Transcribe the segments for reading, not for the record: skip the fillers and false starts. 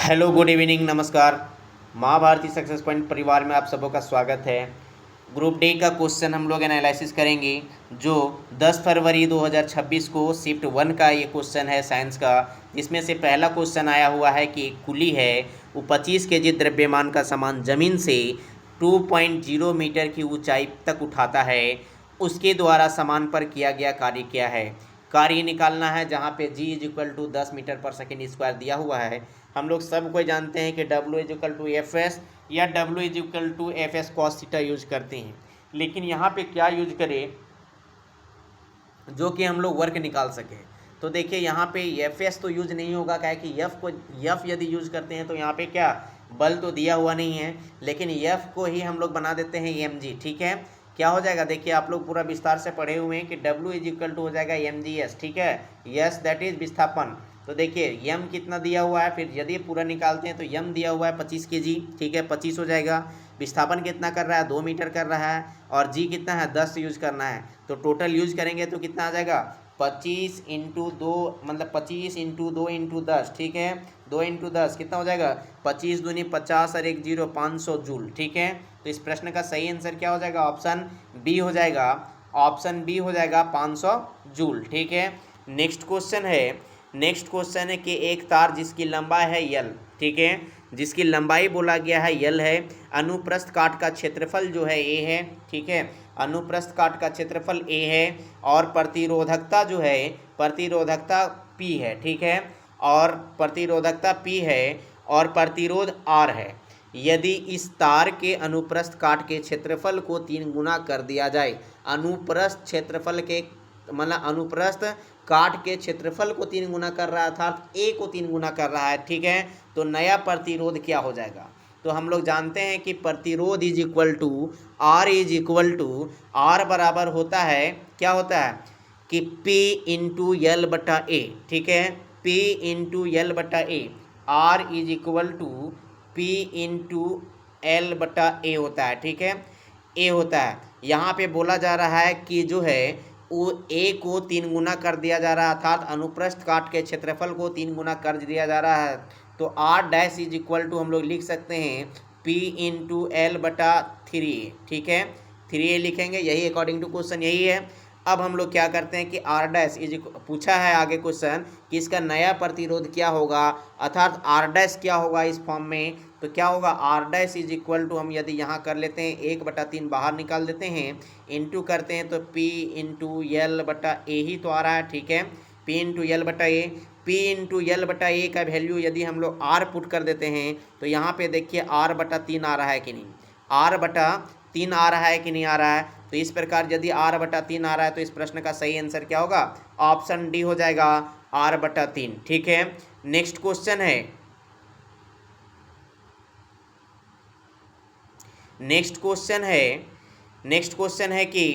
Hello good evening नमस्कार। माँ Bharti success point परिवार में आप सबों का स्वागत है। ग्रुप डी का क्वेश्चन हम लोग एनालिसिस करेंगे जो 10 फरवरी 2026 को शिफ्ट 1 का ये क्वेश्चन है साइंस का, जिसमें से पहला क्वेश्चन आया हुआ है कि एक कुली है, वो 25 केजी द्रव्यमान का सामान जमीन से 2.0 मीटर की ऊंचाई तक उठाता है। उसके द्वारा सामान पर किया गया कार्य क्या है? कार्य निकालना है, जहाँ पे g is equal to 10 metre per second square दिया हुआ है। हम लोग सब कोई जानते हैं कि w is equal to F S या w is equal to F S cos theta use करते हैं, लेकिन यहाँ पे क्या यूज करें जो कि हम लोग वर्क निकाल सकें। तो देखिए यहाँ पे एफ एस तो यूज नहीं होगा, क्या है कि एफ यदि यूज करते हैं तो यहाँ पे क्या बल तो दिया हुआ नहीं है, लेकिन एफ को ही हम लोग बना देते हैं एम जी। ठीक है, क्या हो जाएगा, देखिए आप लोग पूरा विस्तार से पढ़े हुए हैं कि W इज इक्वल टू हो जाएगा एम जी एस। ठीक है, यस दैट इज विस्थापन। तो देखिए यम कितना दिया हुआ है, फिर यदि पूरा निकालते हैं तो यम दिया हुआ है 25 केजी। ठीक है, 25 हो जाएगा। विस्थापन कितना कर रहा है, 2 मीटर कर रहा है, और जी कितना है, 10 यूज करना है। तो टोटल यूज करेंगे तो कितना आ जाएगा, 25 इंटू 2 मतलब 25 इंटू 2 इंटू 10। ठीक है, 2 इंटू 10 कितना हो जाएगा, 25 दूनी 50 और 1 0 500 जूल। ठीक है, तो इस प्रश्न का सही आंसर क्या हो जाएगा, ऑप्शन बी हो जाएगा। ऑप्शन बी हो जाएगा 500 जूल। ठीक है, नेक्स्ट क्वेश्चन है कि एक तार जिसकी लंबाई है यल, ठीक है, जिसकी लंबाई बोला गया है यल है, अनुप्रस्थ काट का क्षेत्रफल जो है ए है। ठीक है, अनुप्रस्थ काट का क्षेत्रफल ए है, और प्रतिरोधकता जो है, प्रतिरोधकता पी है। ठीक है, और प्रतिरोधकता पी है और प्रतिरोध आर है। यदि इस तार के अनुप्रस्थ काट के क्षेत्रफल को 3 गुना कर दिया जाए, अनुप्रस्थ क्षेत्रफल के मतलब अनुप्रस्थ काट के क्षेत्रफल को 3 गुना कर रहा है, अर्थात ए को 3 गुना कर रहा है। ठीक है, तो नया प्रतिरोध क्या हो जाएगा, तो हम लोग जानते हैं कि प्रतिरोध इज इक्वल टू आर बराबर होता है, क्या होता है कि P इंटू यल बटा ए। ठीक है, P इंटू यल बटा A, R is equal to P into L बटा ए होता है। ठीक है, ए होता है। यहाँ पे बोला जा रहा है कि जो है वो ए को 3 गुना कर दिया जा रहा है, अर्थात अनुप्रस्थ काट के क्षेत्रफल को 3 गुना कर दिया जा रहा है। तो R dash is equal to हम लोग लिख सकते हैं P इंटू एल बटा 3। ठीक है, 3 लिखेंगे, यही अकॉर्डिंग टू क्वेश्चन यही है। अब हम लोग क्या करते हैं कि आर डैश इज पूछा है आगे क्वेश्चन कि इसका नया प्रतिरोध क्या होगा, अर्थात आर डैश क्या होगा इस फॉर्म में। तो क्या होगा, R dash is equal to हम यदि यहाँ कर लेते हैं 1/3 बाहर निकाल देते हैं, इंटू करते हैं तो P इंटू यल बटा ए ही तो आ रहा है। ठीक है, P इंटू यल बटा ए, P इंटू यल बटा ए का वैल्यू यदि हम लोग R पुट कर देते हैं तो यहाँ पे देखिए R/3 आ रहा है कि नहीं, R/3 आ रहा है कि नहीं आ रहा है। तो इस प्रकार यदि R/3 आ रहा है तो इस प्रश्न का सही आंसर क्या होगा, ऑप्शन डी हो जाएगा, R/3। ठीक है, नेक्स्ट क्वेश्चन है कि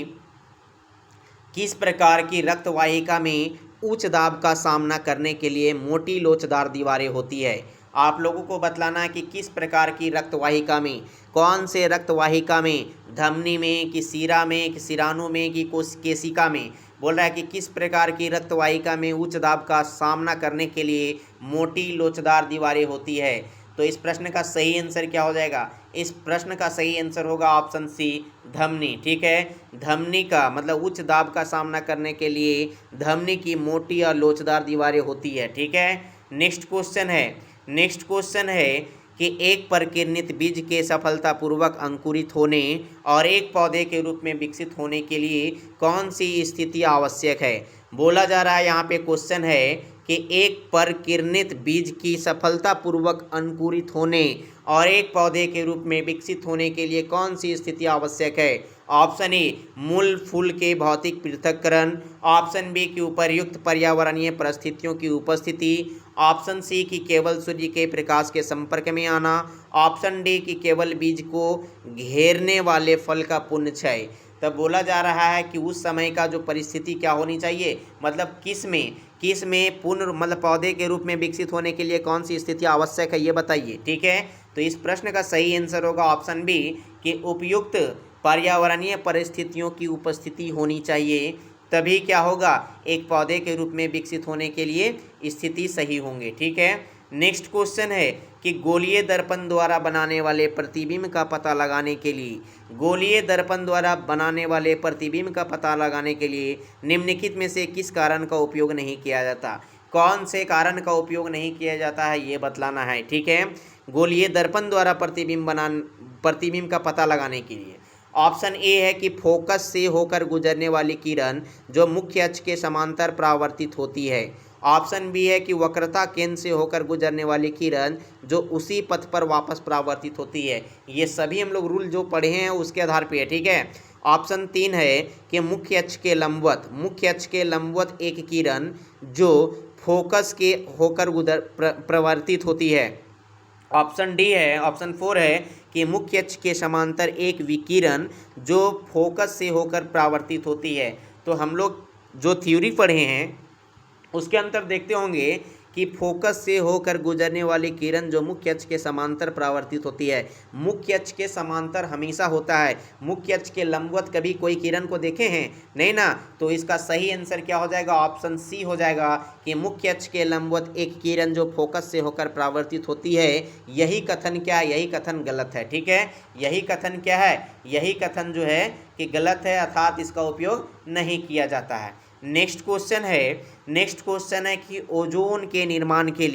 किस प्रकार की रक्त वाहिका में उच्च दाब का सामना करने के लिए मोटी लोचदार दीवारें होती है। आप लोगों को बतलाना है कि किस प्रकार की रक्त वाहिका में, कौन से रक्त वाहिका में, धमनी में कि सीरा में कि सिरानु में कि केशिका में। बोल रहा है कि किस प्रकार की रक्त वाहिका में उच्च दाब का सामना करने के लिए मोटी लोचदार दीवारें होती है। तो इस प्रश्न का सही आंसर क्या हो जाएगा, इस प्रश्न का सही आंसर होगा ऑप्शन सी, धमनी। ठीक है, धमनी का मतलब उच्च दाब का सामना करने के लिए धमनी की मोटी और लोचदार दीवारें होती है। ठीक है, नेक्स्ट क्वेश्चन है कि एक परिकिर्णित बीज के सफलतापूर्वक अंकुरित होने और एक पौधे के रूप में विकसित होने के लिए कौन सी स्थिति आवश्यक है। बोला जा रहा है यहाँ पे क्वेश्चन है कि एक परिकिर्णित बीज की सफलतापूर्वक अंकुरित होने और एक पौधे के रूप में विकसित होने के लिए कौन सी स्थिति आवश्यक है। ऑप्शन ए, मूल फूल के भौतिक पृथक्करण, ऑप्शन बी की उपर्युक्त पर्यावरणीय परिस्थितियों की उपस्थिति, ऑप्शन सी की केवल सूर्य के प्रकाश के संपर्क में आना, ऑप्शन डी की केवल बीज को घेरने वाले फल का पुण्य क्षय। तब बोला जा रहा है कि उस समय का जो परिस्थिति क्या होनी चाहिए, मतलब किस में पूर्ण मतलब पौधे के रूप में विकसित होने के लिए कौन सी स्थिति आवश्यक है, ये बताइए। ठीक है, तो इस प्रश्न का सही आंसर होगा ऑप्शन बी कि उपयुक्त पर्यावरणीय परिस्थितियों की उपस्थिति होनी चाहिए, तभी क्या होगा, एक पौधे के रूप में विकसित होने के लिए स्थिति सही होंगे। ठीक है, नेक्स्ट क्वेश्चन है कि गोलीय दर्पण द्वारा बनाने वाले प्रतिबिंब का पता लगाने के लिए, गोलीय दर्पण द्वारा बनाने वाले प्रतिबिंब का पता लगाने के लिए निम्नलिखित में से किस कारण का उपयोग नहीं किया जाता? कौन से कारण का उपयोग नहीं किया जाता है ये बतलाना है। ठीक है, गोलीय दर्पण द्वारा प्रतिबिंब का पता लगाने के लिए ऑप्शन ए है कि फोकस से होकर गुजरने वाली किरण जो मुख्य अक्ष के समांतर परावर्तित होती है। ऑप्शन बी है कि वक्रता केंद्र से होकर गुजरने वाली किरण जो उसी पथ पर वापस परावर्तित होती है। ये सभी हम लोग रूल जो पढ़े हैं उसके आधार पे है। ठीक है, ऑप्शन 3 है कि मुख्य अक्ष के लंबवत एक किरण जो फोकस के होकर प्रवर्तित होती है। ऑप्शन डी है, ऑप्शन 4 है कि मुख्य अक्ष के समांतर एक विकिरण जो फोकस से होकर परावर्तित होती है। तो हम लोग जो थ्योरी पढ़े हैं उसके अंतर देखते होंगे कि फोकस से होकर गुजरने वाली किरण जो मुख्य अक्ष के समांतर परावर्तित होती है। मुख्य अक्ष के समांतर हमेशा होता है, मुख्य अक्ष के लंबवत कभी कोई किरण को देखे हैं नहीं ना। तो इसका सही आंसर क्या हो जाएगा? ऑप्शन सी हो जाएगा कि मुख्य अक्ष के लंबवत एक किरण जो फोकस से होकर परावर्तित होती है। यही कथन क्या है? यही कथन गलत है। ठीक है, यही कथन क्या है? यही कथन जो है कि गलत है, अर्थात इसका उपयोग नहीं किया जाता है। नेक्स्ट क्वेश्चन है कि ओजोन के निर्माण के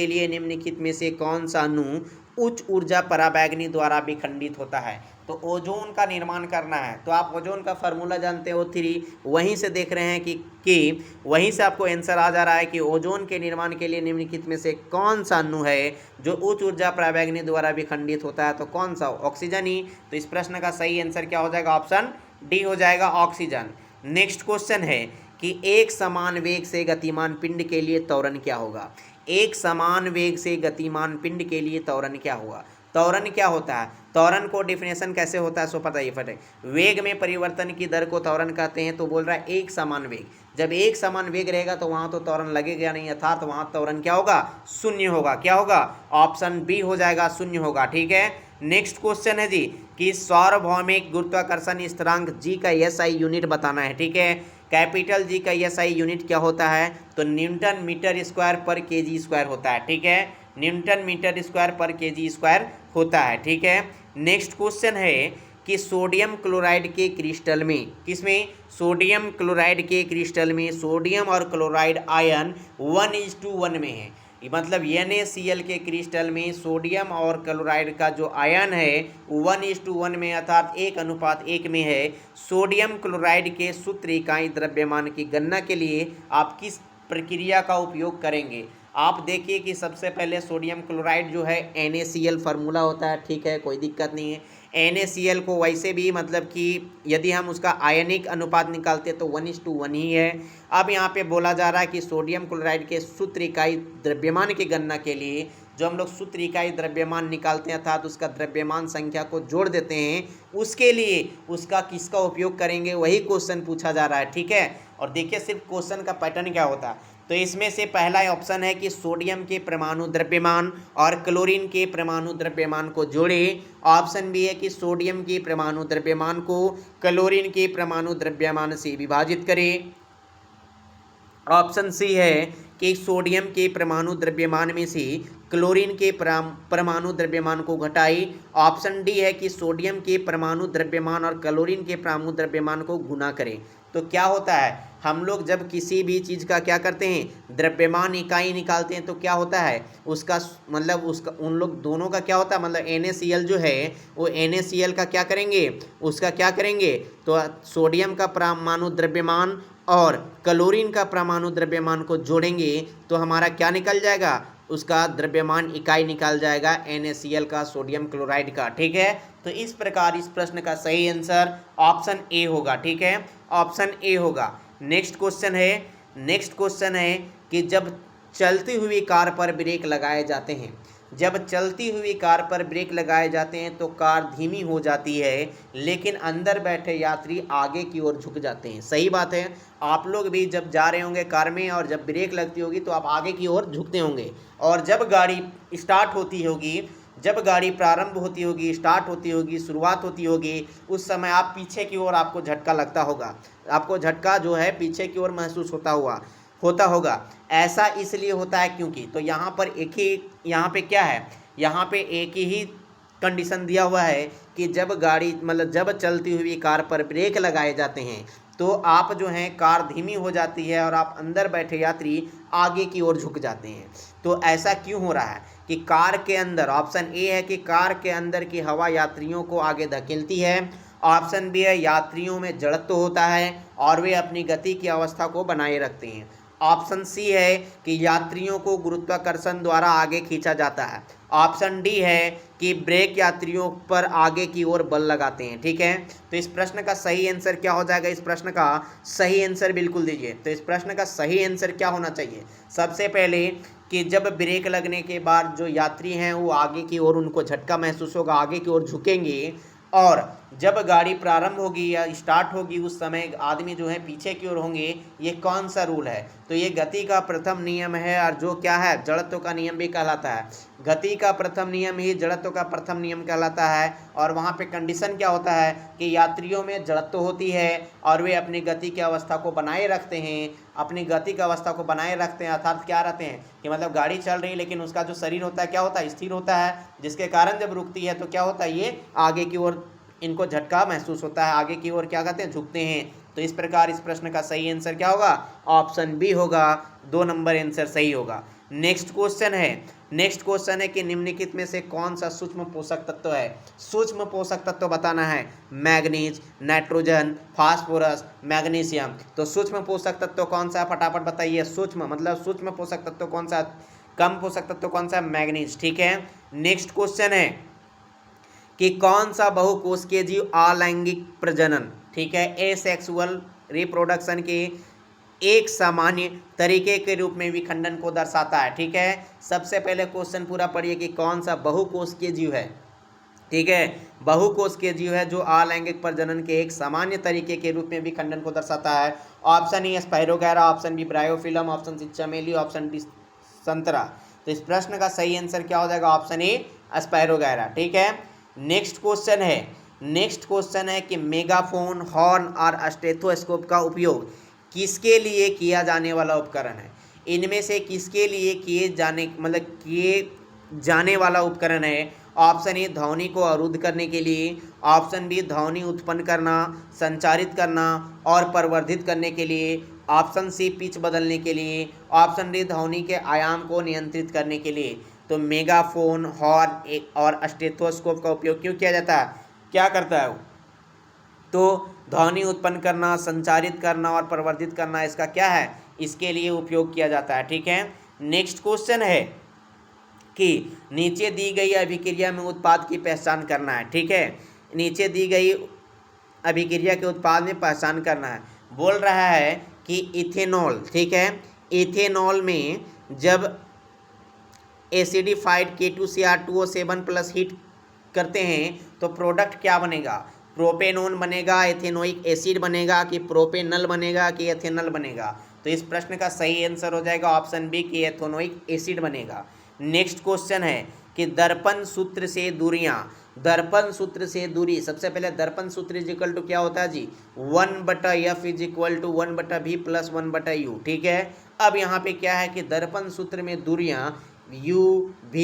लिए निम्नलिखित में से कौन सा अणु उच्च ऊर्जा पराबैंगनी द्वारा विखंडित होता है? तो ओजोन का निर्माण करना है तो आप ओजोन का फार्मूला जानते हो 3, वहीं से देख रहे हैं कि वहीं से आपको आंसर आ जा रहा है कि ओजोन के निर्माण के लिए निम्नलिखित में से कौन सा अणु है जो उच्च ऊर्जा पराबैंगनी द्वारा विखंडित होता है? तो कौन सा? ऑक्सीजन ही। तो इस प्रश्न का सही आंसर क्या हो जाएगा? ऑप्शन डी हो जाएगा, ऑक्सीजन। नेक्स्ट क्वेश्चन है कि एक समान वेग से गतिमान पिंड के लिए त्वरण क्या होगा? एक समान वेग से गतिमान पिंड के लिए त्वरण क्या होगा? त्वरण क्या होता है? त्वरण को डिफिनेशन कैसे होता है सो पता ही फटे। वेग में परिवर्तन की दर को त्वरण कहते हैं। तो बोल रहा है एक समान वेग, जब एक समान वेग रहेगा तो वहां तो त्वरण लगेगा नहीं, अर्थात वहां त्वरण क्या होगा? शून्य होगा। क्या होगा? ऑप्शन बी हो जाएगा, शून्य होगा। ठीक है, नेक्स्ट क्वेश्चन है जी कि सार्वभौमिक गुरुत्वाकर्षण स्थिरांक जी का एसआई यूनिट बताना है। ठीक है, कैपिटल जी का एसआई यूनिट क्या होता है? तो न्यूटन मीटर स्क्वायर पर केजी स्क्वायर होता है। ठीक है, न्यूटन मीटर स्क्वायर पर केजी स्क्वायर होता है। ठीक है, नेक्स्ट क्वेश्चन है कि सोडियम क्लोराइड के क्रिस्टल में, किसमें? सोडियम क्लोराइड के क्रिस्टल में सोडियम और क्लोराइड आयन 1:1 में है। मतलब NaCl के क्रिस्टल में सोडियम और क्लोराइड का जो आयन है 1:1 में, अर्थात 1:1 में है। सोडियम क्लोराइड के सूत्र इकाई द्रव्यमान की गणना के लिए आप किस प्रक्रिया का उपयोग करेंगे? आप देखिए कि सबसे पहले सोडियम क्लोराइड जो है NaCl फार्मूला होता है। ठीक है, कोई दिक्कत नहीं है। NaCl को वैसे भी मतलब कि यदि हम उसका आयनिक अनुपात निकालते तो 1:1 ही है। अब यहाँ पे बोला जा रहा है कि सोडियम क्लोराइड के सूत्र इकाई द्रव्यमान की गणना के लिए जो हम लोग सूत्र इकाई द्रव्यमान निकालते हैं अर्थात उसका द्रव्यमान संख्या को जोड़ देते हैं, उसके लिए उसका किसका उपयोग करेंगे वही क्वेश्चन पूछा जा रहा है। ठीक है, और देखिए सिर्फ क्वेश्चन का पैटर्न क्या होता है। तो इसमें से पहला ऑप्शन है कि सोडियम के परमाणु द्रव्यमान और क्लोरीन के परमाणु द्रव्यमान को जोड़े। ऑप्शन बी है कि सोडियम के परमाणु द्रव्यमान को क्लोरीन के परमाणु द्रव्यमान से विभाजित करें। ऑप्शन सी है कि सोडियम के परमाणु द्रव्यमान में से क्लोरीन के परमाणु द्रव्यमान को घटाए। ऑप्शन डी है कि सोडियम के परमाणु द्रव्यमान और क्लोरीन के परमाणु द्रव्यमान को गुना करें। तो क्या होता है, हम लोग जब किसी भी चीज़ का क्या करते हैं, द्रव्यमान इकाई निकालते हैं, तो क्या होता है उसका मतलब उसका उन लोग दोनों का क्या होता है, मतलब NaCl जो है वो NaCl का क्या करेंगे, उसका क्या करेंगे, तो सोडियम का परमाणु द्रव्यमान और क्लोरीन का परमाणु द्रव्यमान को जोड़ेंगे तो हमारा क्या निकल जाएगा, उसका द्रव्यमान इकाई निकाल जाएगा NaCl का, सोडियम क्लोराइड का। ठीक है, तो इस प्रकार इस प्रश्न का सही आंसर ऑप्शन ए होगा। ठीक है, ऑप्शन ए होगा। नेक्स्ट क्वेश्चन है कि जब चलती हुई कार पर ब्रेक लगाए जाते हैं, तो कार धीमी हो जाती है लेकिन अंदर बैठे यात्री आगे की ओर झुक जाते हैं। सही बात है, आप लोग भी जब जा रहे होंगे कार में और जब ब्रेक लगती होगी तो आप आगे की ओर झुकते होंगे, और जब गाड़ी स्टार्ट होती होगी, जब गाड़ी प्रारंभ होती होगी, स्टार्ट होती होगी, शुरुआत होती होगी, उस समय आप पीछे की ओर आपको झटका लगता होगा, आपको झटका जो है पीछे की ओर महसूस होता हुआ। होता होगा। ऐसा इसलिए होता है क्योंकि, तो यहाँ पर एक ही, यहाँ पे क्या है, यहाँ पे एक ही कंडीशन दिया हुआ है कि जब गाड़ी मतलब जब चलती हुई कार पर ब्रेक लगाए जाते हैं तो आप जो हैं कार धीमी हो जाती है और आप अंदर बैठे यात्री आगे की ओर झुक जाते हैं। तो ऐसा क्यों हो रहा है कि कार के अंदर, ऑप्शन ए है कि कार के अंदर की हवा यात्रियों को आगे धकेलती है, ऑप्शन बी है यात्रियों में जड़त्व होता है और वे अपनी गति की अवस्था को बनाए रखते हैं, ऑप्शन सी है कि यात्रियों को गुरुत्वाकर्षण द्वारा आगे खींचा जाता है, ऑप्शन डी है कि ब्रेक यात्रियों पर आगे की ओर बल लगाते हैं। ठीक है, तो इस प्रश्न का सही आंसर क्या हो जाएगा? इस प्रश्न का सही आंसर बिल्कुल दीजिए। तो इस प्रश्न का सही आंसर क्या होना चाहिए? सबसे पहले कि जब ब्रेक लगने के बाद जो यात्री हैं वो आगे की ओर, उनको झटका महसूस होगा, आगे की ओर झुकेंगे, और जब गाड़ी प्रारंभ होगी या स्टार्ट होगी उस समय आदमी जो है पीछे की ओर होंगे। ये कौन सा रूल है? तो ये गति का प्रथम नियम है, और जो क्या है, जड़त्व का नियम भी कहलाता है। गति का प्रथम नियम ही जड़त्व का प्रथम नियम कहलाता है। और वहाँ पे कंडीशन क्या होता है कि यात्रियों में जड़त्व होती है और वे अपनी गति की अवस्था को बनाए रखते हैं, अपनी गति की अवस्था को बनाए रखते हैं, अर्थात क्या रहते हैं कि मतलब गाड़ी चल रही है लेकिन उसका जो शरीर होता है क्या होता है, स्थिर होता है, जिसके कारण जब रुकती है तो क्या होता है, ये आगे की ओर इनको झटका महसूस होता है, आगे की ओर क्या कहते हैं, झुकते हैं। तो इस प्रकार इस प्रश्न का सही आंसर क्या होगा? ऑप्शन बी होगा, 2 नंबर आंसर सही होगा। नेक्स्ट क्वेश्चन है कि निम्नलिखित में से कौन सा सूक्ष्म पोषक तत्व है? सूक्ष्म पोषक तत्व बताना है, मैग्नीज, नाइट्रोजन, फास्फोरस, मैग्नीशियम। तो सूक्ष्म पोषक तत्व कौन सा है, फटाफट बताइए। सूक्ष्म मतलब सूक्ष्म पोषक तत्व कौन सा, कम पोषक तत्व कौन सा? मैग्नीज। ठीक है, नेक्स्ट क्वेश्चन है कि कौन सा बहुकोशिकीय जीव अलैंगिक प्रजनन, ठीक है, एसेक्सुअल रिप्रोडक्शन के एक सामान्य तरीके के रूप में विखंडन को दर्शाता है। ठीक है, सबसे पहले क्वेश्चन पूरा पढ़िए कि कौन सा बहुकोशिकीय जीव है। ठीक है, बहुकोशिकीय जीव है जो अलैंगिक प्रजनन के एक सामान्य तरीके के रूप में विखंडन को दर्शाता है। Option A spirogyra, option B bryophyllum, option C चमेली, ऑप्शन डी संतरा। तो इस प्रश्न का सही आंसर क्या हो जाएगा? Option A spirogyra. ठीक है, नेक्स्ट क्वेश्चन है कि मेगाफोन, हॉर्न और स्टेथोस्कोप का उपयोग किसके लिए किया जाने वाला उपकरण है? इनमें से किसके लिए किए जाने वाला उपकरण है? ऑप्शन ए ध्वनि को अवरुद्ध करने के लिए, ऑप्शन बी ध्वनि उत्पन्न करना, संचारित करना और प्रवर्धित करने के लिए, ऑप्शन सी पिच बदलने के लिए, ऑप्शन डी ध्वनि के आयाम को नियंत्रित करने के लिए। तो मेगाफोन, हॉर्न और स्टेथोस्कोप का उपयोग क्यों किया जाता है? क्या करता है वो? तो ध्वनि उत्पन्न करना, संचारित करना और प्रवर्धित करना, इसका क्या है, इसके लिए उपयोग किया जाता है। ठीक है, नेक्स्ट क्वेश्चन है कि नीचे दी गई अभिक्रिया में उत्पाद की पहचान करना है। ठीक है, नीचे दी गई अभिक्रिया के उत्पाद में पहचान करना है। बोल रहा है कि इथेनॉल, ठीक है, इथेनॉल में जब एसिडिफाइड K2Cr2O7 प्लस हीट करते हैं तो प्रोडक्ट क्या बनेगा? प्रोपेनोन बनेगा, एथेनोइक एसिड बनेगा, कि प्रोपेनल बनेगा, कि एथेनल बनेगा? तो इस प्रश्न का सही आंसर हो जाएगा ऑप्शन बी कि एथेनोइक एसिड बनेगा। नेक्स्ट क्वेश्चन है कि दर्पण सूत्र से दूरी, सबसे पहले दर्पण सूत्र इज इक्वल टू क्या होता है जी? 1/f is equal to 1/v plus 1/u। ठीक है, अब यहाँ पे क्या है कि दर्पण सूत्र में दूरियां u, v,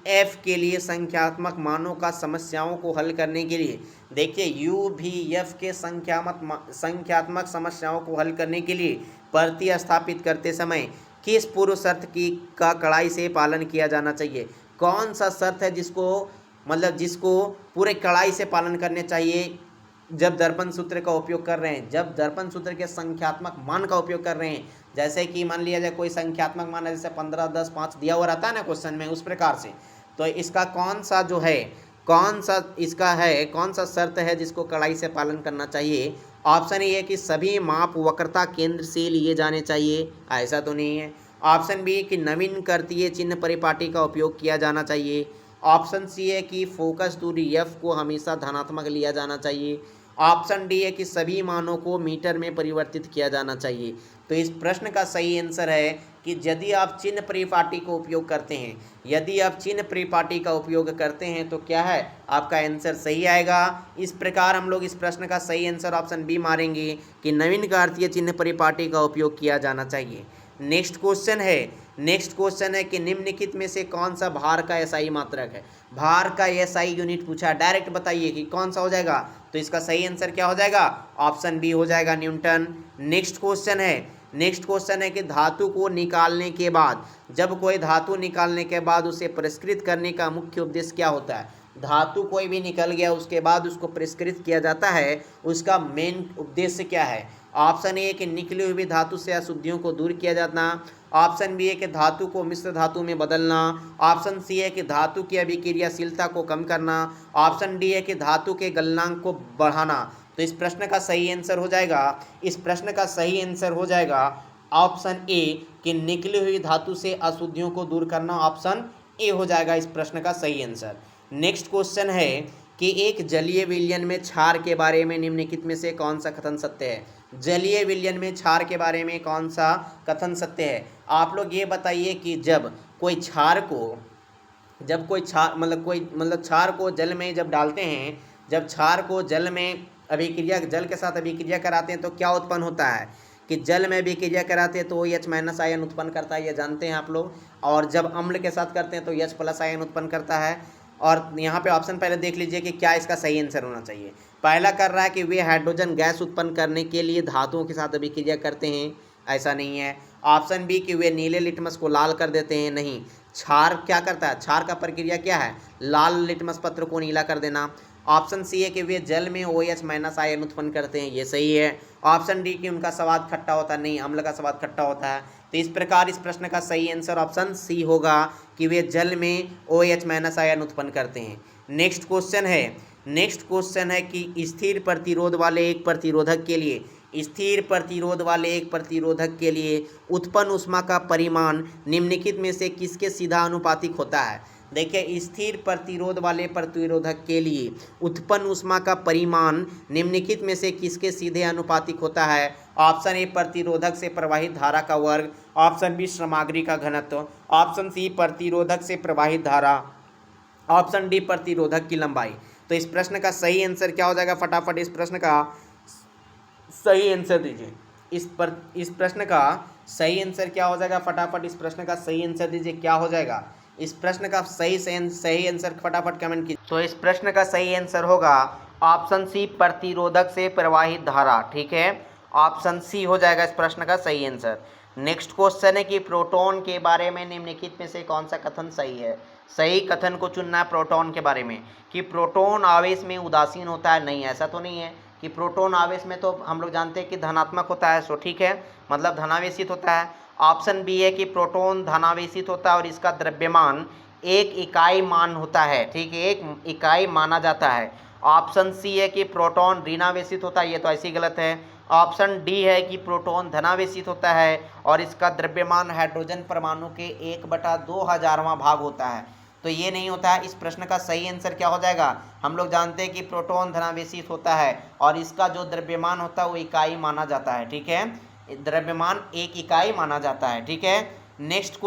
f के लिए संख्यात्मक मानों का समस्याओं को हल करने के लिए, देखिए u, v, f के संख्यात्मक समस्याओं को हल करने के लिए प्रतिस्थापित करते समय किस पूर्व शर्त का कड़ाई से पालन किया जाना चाहिए? कौन सा शर्त है जिसको पूरे कड़ाई से पालन करने चाहिए जब दर्पण सूत्र का उपयोग कर रहे हैं, जब दर्पण सूत्र के संख्यात्मक मान का उपयोग कर रहे हैं? जैसे कि मान लिया जाए कोई संख्यात्मक मान है, जैसे 15, 10, 5 दिया हुआ रहता है ना क्वेश्चन में, उस प्रकार से। तो इसका कौन सा शर्त है जिसको कड़ाई से पालन करना चाहिए? ऑप्शन ए है कि सभी माप वक्रता केंद्र से लिए जाने चाहिए, ऐसा तो नहीं है। ऑप्शन बी कि नवीन करतीय चिन्ह परिपाटी का उपयोग किया जाना चाहिए। ऑप्शन सी है कि फोकस दूरी f को हमेशा धनात्मक लिया जाना चाहिए। ऑप्शन डी है कि सभी मानों को मीटर में परिवर्तित किया जाना चाहिए। तो इस प्रश्न का सही आंसर है कि यदि आप चिन्ह परिपाटी को उपयोग करते हैं, तो क्या है, आपका आंसर सही आएगा। इस प्रकार हम लोग इस प्रश्न का सही आंसर ऑप्शन बी मारेंगे कि नवीन कार्तीय चिन्ह परिपाटी का उपयोग किया जाना चाहिए। नेक्स्ट क्वेश्चन है कि निम्नलिखित में से कौन सा भार का एसआई मात्रक है। भार का एसआई यूनिट पूछा है, डायरेक्ट बताइए कि कौन सा हो जाएगा। तो इसका सही आंसर क्या हो जाएगा, ऑप्शन बी हो जाएगा, न्यूटन। नेक्स्ट क्वेश्चन है कि धातु को निकालने के बाद, जब कोई धातु निकालने के बाद उसे परिष्कृत करने का मुख्य उद्देश्य क्या होता है। धातु कोई भी निकल गया उसके बाद उसको परिष्कृत किया जाता है, उसका मेन उद्देश्य क्या है। ऑप्शन ए कि निकली हुई धातु से अशुद्धियों को दूर किया जाना। ऑप्शन बी है कि धातु को मिश्र धातु में बदलना। ऑप्शन सी है कि धातु की अभिक्रियाशीलता को कम करना। ऑप्शन डी है कि धातु के गलनांक को बढ़ाना। तो इस प्रश्न का सही आंसर हो जाएगा ऑप्शन ए कि निकली हुई धातु से अशुद्धियों को दूर करना। ऑप्शन ए हो जाएगा इस प्रश्न का सही आंसर। नेक्स्ट क्वेश्चन है कि एक जलीय विलयन में क्षार के बारे में निम्नलिखित में से कौन सा कथन सत्य है। जलीय विलयन में क्षार के बारे में कौन सा कथन सत्य है। आप लोग ये बताइए कि जब कोई क्षार को जल में जब डालते हैं, जब क्षार को जल के साथ अभिक्रिया कराते हैं तो क्या उत्पन्न होता है कि जल में अभिक्रिया कराते हैं तो H- आयन उत्पन्न करता है, ये जानते हैं आप लोग। और जब अम्ल के साथ करते हैं तो H+ आयन उत्पन्न करता है। और यहाँ पे ऑप्शन पहले देख लीजिए कि क्या इसका सही आंसर होना चाहिए। पहला कर रहा है कि वे हाइड्रोजन गैस उत्पन्न करने के लिए धातुओं के साथ अभिक्रिया करते हैं, ऐसा नहीं है। ऑप्शन बी कि वे नीले लिटमस को लाल कर देते हैं, नहीं। क्षार क्या करता है, क्षार का प्रक्रिया क्या है, लाल लिटमस पत्र को नीला कर देना। ऑप्शन सी है कि वे जल में OH- आयन उत्पन्न करते हैं, ये सही है। ऑप्शन डी कि उनका स्वाद खट्टा होता है, नहीं, अम्ल का स्वाद खट्टा होता है। तो इस प्रकार इस प्रश्न का सही आंसर ऑप्शन सी होगा कि वे जल में OH- आयन उत्पन्न करते हैं। नेक्स्ट क्वेश्चन है कि स्थिर प्रतिरोध वाले एक प्रतिरोधक के लिए उत्पन्न ऊष्मा का परिमाण निम्नलिखित में से किसके सीधा आनुपातिक होता है। देखिए, स्थिर प्रतिरोध वाले प्रतिरोधक के लिए उत्पन्न ऊष्मा का परिमाण निम्नलिखित में से किसके सीधे आनुपातिक होता है। ऑप्शन ए प्रतिरोधक से प्रवाहित धारा का वर्ग। ऑप्शन बी सामग्री का घनत्व। ऑप्शन सी प्रतिरोधक से प्रवाहित धारा। ऑप्शन डी प्रतिरोधक की लंबाई। तो इस प्रश्न का सही आंसर क्या हो जाएगा, फटाफट इस प्रश्न का सही आंसर दीजिए। इस प्रश्न का सही आंसर क्या हो जाएगा, फटाफट इस प्रश्न का सही आंसर दीजिए, क्या हो जाएगा इस प्रश्न का सही आंसर, फटाफट कमेंट कीजिए। तो इस प्रश्न का सही आंसर होगा ऑप्शन सी प्रतिरोधक से प्रवाहित धारा, ठीक है। ऑप्शन सी हो जाएगा इस प्रश्न का सही आंसर। नेक्स्ट क्वेश्चन है कि प्रोटॉन के बारे में निम्नलिखित में से कौन सा कथन सही है। सही कथन को चुनना है प्रोटॉन के बारे में कि प्रोटॉन आवेश में उदासीन होता है, नहीं, ऐसा तो नहीं है कि प्रोटॉन आवेश में तो हम लोग जानते हैं कि धनात्मक होता है, सो ठीक है, मतलब धनावेशित होता है। ऑप्शन बी है कि प्रोटॉन धनावेशित होता है और इसका द्रव्यमान एक इकाई मान होता है, ठीक है, एक इकाई माना जाता है। ऑप्शन सी है कि प्रोटॉन ऋणावेशित होता है, ये तो ऐसी गलत है। ऑप्शन डी है कि प्रोटॉन धनावेशित होता है और इसका द्रव्यमान हाइड्रोजन परमाणु के 1/2000वां भाग होता है, तो ये नहीं होता है। इस प्रश्न का सही आंसर क्या हो जाएगा, हम लोग जानते हैं कि प्रोटॉन धनावेशित होता है और इसका जो द्रव्यमान होता है वो इकाई माना जाता है, ठीक है, द्रव्यमान एक इकाई माना जाता है, ठीक है। नेक्स्ट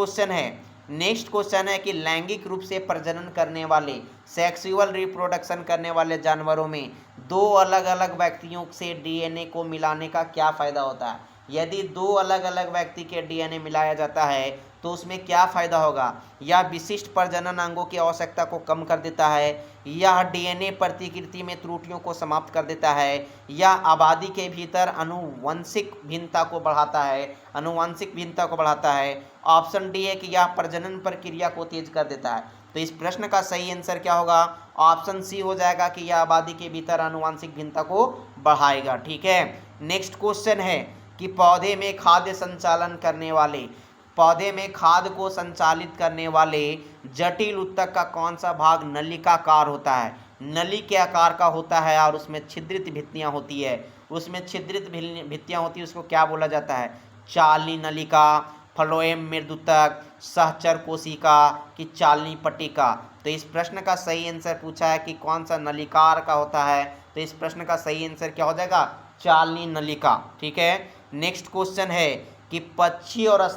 क्वेश्चन है कि लैंगिक रूप से प्रजनन करने वाले, सेक्सुअल रिप्रोडक्शन करने वाले जानवरों में दो अलग अलग व्यक्तियों से डीएनए को मिलाने का क्या फ़ायदा होता है। यदि दो अलग अलग व्यक्ति के डीएनए मिलाया जाता है तो उसमें क्या फ़ायदा होगा। यह विशिष्ट प्रजनन अंगों की आवश्यकता को कम कर देता है, यह डीएनए प्रतिकृति में त्रुटियों को समाप्त कर देता है, यह आबादी के भीतर आनुवंशिक भिन्नता को बढ़ाता है। ऑप्शन डी है कि यह प्रजनन प्रक्रिया को तेज कर देता है। तो इस प्रश्न का सही आंसर क्या होगा, ऑप्शन सी हो जाएगा कि यह आबादी के भीतर आनुवंशिक भिन्नता को बढ़ाएगा, ठीक है। नेक्स्ट क्वेश्चन है कि पौधे में खाद को संचालित करने वाले जटिल उत्तक का कौन सा भाग नलिकाकार होता है। नली के आकार का होता है और उसमें छिद्रित भित्तियाँ होती है, उसको क्या बोला जाता है, चालनी नलिका, फ्लोएम मृदुतक, सहचर कोशिका की चालनी पट्टिका। तो इस प्रश्न का सही आंसर पूछा है कि कौन सा नलिकार का होता है, तो इस प्रश्न का सही आंसर क्या हो जाएगा, चालनी नलिका, ठीक है। नेक्स्ट क्वेश्चन है कि पक्षी और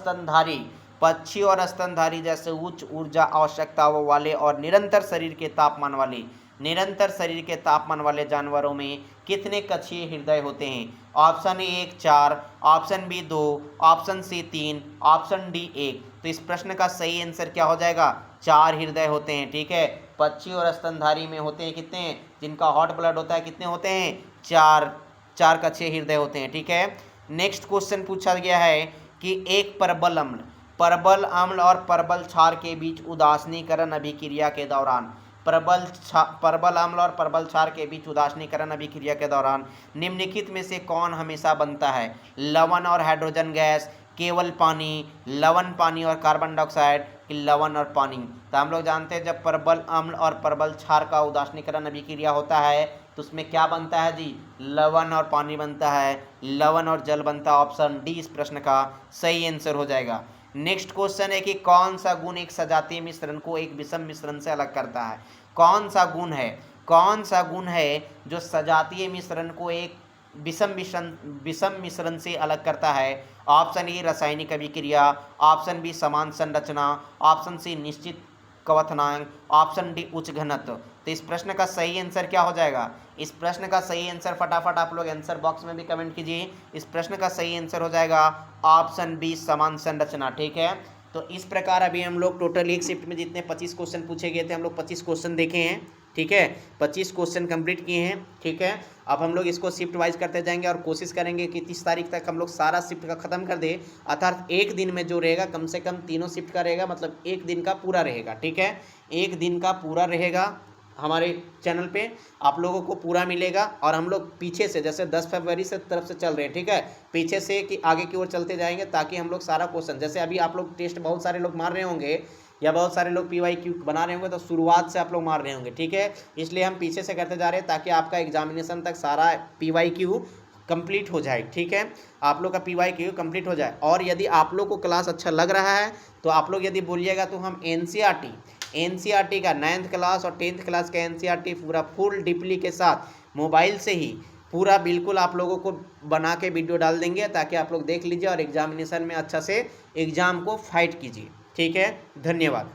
स्तनधारी जैसे उच्च ऊर्जा आवश्यकताओं वाले और निरंतर शरीर के तापमान वाले निरंतर शरीर के तापमान वाले जानवरों में कितने कक्षीय हृदय होते हैं? Option A 1 4, option B 2, option C 3, option D 1। तो इस प्रश्न का सही आंसर क्या हो जाएगा? 4 हृदय होते हैं। ठीक है, पक्षी और स्तनधारी में होते हैं कितने? जिनका हॉट ब्लड होता है कितने होते हैं? 4 कक्षीय हृदय होते हैं। ठीक है, नेक्स्ट क्वेश्चन पूछा गया है कि एक परबल अम्ल और परबल क्षार के बीच उदासीनीकरण अभिक्रिया के दौरान परबल अम्ल और परबल क्षार के बीच उदासीनीकरण अभिक्रिया के दौरान निम्नलिखित में से कौन हमेशा बनता है? लवण और हाइड्रोजन गैस, केवल पानी, लवण पानी और कार्बन डाइऑक्साइड, कि लवण और पानी। तो हम लोग जानते हैं जब परबल अम्ल और परबल क्षार का उदासीनीकरण अभिक्रिया होता है तो उसमें क्या बनता है जी? लवण और पानी बनता है, लवण और जल बनता है। ऑप्शन डी इस प्रश्न का सही आंसर हो जाएगा। नेक्स्ट क्वेश्चन है कि कौन सा गुण एक सजातीय मिश्रण को एक विषम मिश्रण से अलग करता है? कौन सा गुण है जो सजातीय मिश्रण को एक विषम मिश्रण से अलग करता है? ऑप्शन ए रासायनिक अभिक्रिया, ऑप्शन बी समान संरचना, ऑप्शन सी निश्चित क्वथनांक, ऑप्शन डी उच्च घनत्व। तो इस प्रश्न का सही आंसर क्या हो जाएगा? इस प्रश्न का सही आंसर फटाफट आप लोग आंसर बॉक्स में भी कमेंट कीजिए। इस प्रश्न का सही आंसर हो जाएगा ऑप्शन बी समान संरचना। ठीक है, तो इस प्रकार अभी हम लोग टोटल एक शिफ्ट में जितने 25 क्वेश्चन पूछे गए थे हम लोग 25 क्वेश्चन देखे हैं। ठीक है, 25 क्वेश्चन कंप्लीट किए हैं। ठीक है, अब हम लोग इसको शिफ्ट वाइज करते जाएंगे और कोशिश करेंगे कि 30 तारीख तक हम लोग सारा शिफ्ट का ख़त्म कर दे। अर्थात एक दिन में जो रहेगा कम से कम तीनों शिफ्ट का रहेगा, मतलब एक दिन का पूरा रहेगा। ठीक है, एक दिन का पूरा रहेगा हमारे चैनल पे, आप लोगों को पूरा मिलेगा। और हम लोग पीछे से जैसे 10 फरवरी से तरफ से चल रहे हैं, ठीक है, पीछे से कि आगे की ओर चलते जाएंगे ताकि हम लोग सारा क्वेश्चन, जैसे अभी आप लोग टेस्ट बहुत सारे लोग मार रहे होंगे या बहुत सारे लोग PYQ बना रहे होंगे तो शुरुआत से आप लोग मार रहे होंगे। ठीक है, इसलिए हम पीछे से करते जा रहे हैं ताकि आपका एग्जामिनेशन तक सारा PYQ कंप्लीट हो जाए। ठीक है, आप लोग का PYQ कंप्लीट हो जाए। और यदि आप लोग को क्लास अच्छा लग रहा है तो आप लोग यदि बोलिएगा तो हम NCERT का 9th क्लास और 10th क्लास का NCERT पूरा फुल डीपली के साथ मोबाइल से ही पूरा बिल्कुल आप लोगों को बना के वीडियो डाल देंगे ताकि आप लोग देख लीजिए और एग्जामिनेशन में अच्छा से एग्ज़ाम को फाइट कीजिए। ठीक है, धन्यवाद।